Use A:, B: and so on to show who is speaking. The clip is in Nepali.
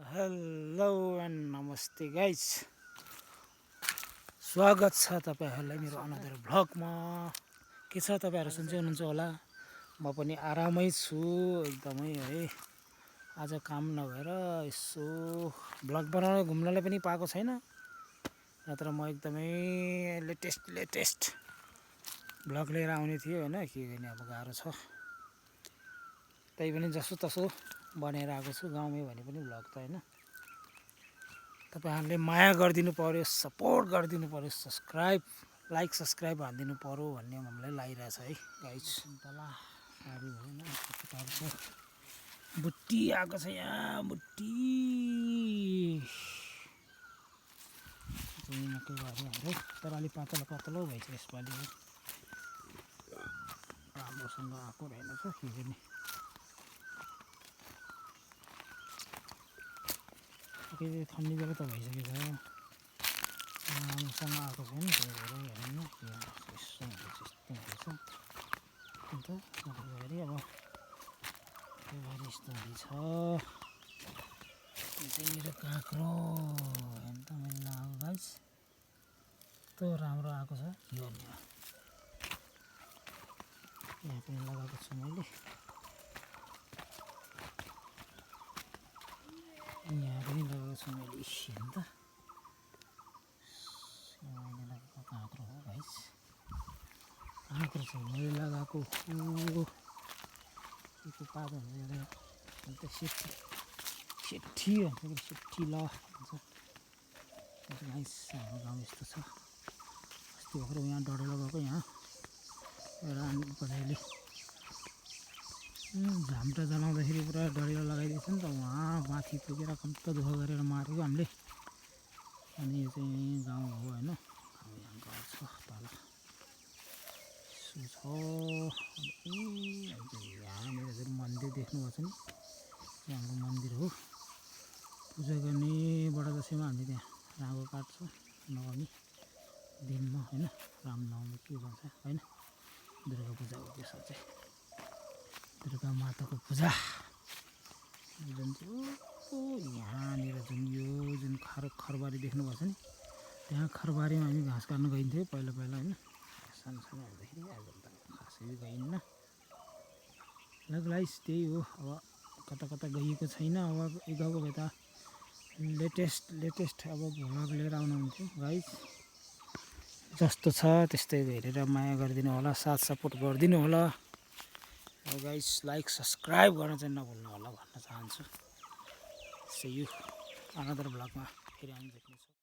A: हेलो एन्ड नमस्ते गाइज, स्वागत छ तपाईहरुलाई मेरो अनदर भ्लगमा। के छ तपाईहरु सन्चै हुनुहुन्छ होला। म पनि आरामै छु एकदमै है। आज काम नभएर यसो भ्लग बनाउन घुम्नलाई पनि पाएको छैन, नत्र म एकदमै लेटेस्ट भ्लग लिएर आउने थियो हैन। के गर्ने अब गाह्रो छ, तै पनि जसो तसो बनाएर आएको छु। गाउँमै भने पनि भ्लग त हैन। तपाईहरुले माया गरिदिनु पर्यो, सपोर्ट गरिदिनु पर्यो, लाइक सब्स्क्राइब हानिदिनु पर्यो भन्ने हामीलाई लागिरहेछ है गाइस। तला सारी होइन बुट्टी आएको छ यहाँ, बुट्टी मकै बारी हाम्रो। तर अलि पातलो भएछ यसपालि, राम्रोसँग आएको रहेनछ। के गर्ने, ठन्डी बेला त भइसकेछ, राम्रोसँग आएको छैन। त्यही भएर हेर्नु यस्तो हुँदैछ। अन्त मकैबारी अब मकैबारी यस्तो हुँदैछ। चाहिँ मेरो काँक्रो हेर्नु त मैले लगाएको गाइस, यस्तो राम्रो आएको छ। के गर्ने, यहाँ पनि लगाएको छु मैले, यहाँ पनि लगाएको छु मैले। हेर्नु त मैले लगाएको काँक्रो हो गाइस, काँक्रो चाहिँ मैले लगाएको के पात हुन्छ अन्त सेठी भन्छ कि सेठी ल भन्छ गाइस। हाम्रो गाउँ यस्तो छ। अस्ति भर्खर यहाँ डढेलो गएको, यहाँ एउटा पछाडि झाम्टा जलाउँदाखेरि पुरा डढेलो लगाइदिएछ नि त। उहाँ माथि पुगेर कम्ता दुःख गरेर मारेको हामीले। अनि यो चाहिँ गाउँ हो होइन, यहाँ घर छ तल छ। यहाँनिर चाहिँ मन्दिर देख्नुभएको छ नि, हाम्रो मन्दिर हो। पूजा गर्ने बडा दसैँमा हामीले त्यहाँ राँगो काट्छ नवमी दिनमा होइन। रामनवमी के भन्छ होइन, दुर्गा पूजा हो त्यो सब चाहिँ। दुर्गा माताको पूजा जुन चाहिँ यहाँनिर जुन खरबारी देख्नुभएको छ नि, त्यहाँ खरबारीमा हामी घाँस काट्न गइन्थ्यो पहिला होइन, सानो हुँदाखेरि। अहिले त खासै गइन्न। ल गाइस, त्यही हो। अब कता गइएको छैन। अब गएको भए त लेटेस्ट अब भ्लग लिएर आउनुहुन्थ्यो गाइस। जस्तो छ त्यस्तै हेरेर माया गरिदिनु होला, साथ सपोर्ट गरिदिनु होला गाइस। लाइक सब्स्क्राइब गर्न चाहिँ नभुल्नु होला भन्न चाहन्छु। See you अनदर भ्लगमा फेरि हामी भेट्नेछौँ।